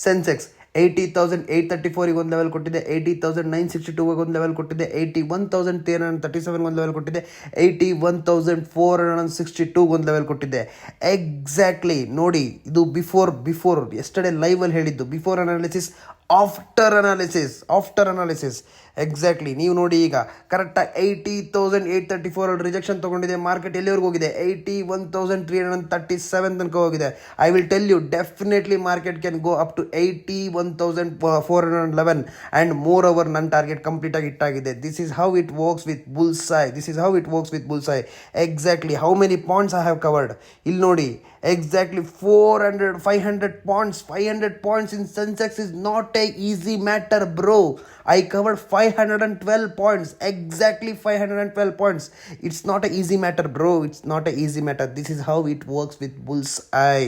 ಸೆನ್ಸೆಕ್ಸ್ 80,834 ಒಂದು ಲೆವೆಲ್ ಕೊಟ್ಟಿದೆ, 80,962 ಒಂದು ಲೆವೆಲ್ ಕೊಟ್ಟಿದೆ, 81,337 ಒಂದು ಲೆವೆಲ್ ಕೊಟ್ಟಿದೆ, 81,462 ಒಂದು ಲೆವೆಲ್ ಕೊಟ್ಟಿದೆ. ಎಕ್ಸಾಕ್ಟ್ಲಿ ನೋಡಿ, ಇದು ಬಿಫೋರ್ ಎಸ್ಟರ್ಡೇ ಲೈವಲ್ಲಿ ಹೇಳಿದ್ದು, before analysis, after analysis. Exactly ನೀವು ನೋಡಿ, ಈಗ ಕರೆಕ್ಟಾಗಿ 80,834 ರಿಜೆಕ್ಷನ್ ತೊಗೊಂಡಿದೆ. ಮಾರ್ಕೆಟ್ ಎಲ್ಲಿವರೆಗೂ ಹೋಗಿದೆ? 81,337 ತನಕ ಹೋಗಿದೆ. I will tell you, definitely market can go up to 81,411 and moreover ನನ್ನ ಟಾರ್ಗೆಟ್ ಕಂಪ್ಲೀಟಾಗಿ ಇಟ್ಟಾಗಿದೆ. This is how it works with bullseye. Exactly how many points I have covered? ಇಲ್ಲಿ ನೋಡಿ, exactly 500 points in Sensex is not a easy matter, bro. I covered 512 points, exactly 512 points. It's not a easy matter, bro. It's not a easy matter. This is how it works with Bullseye.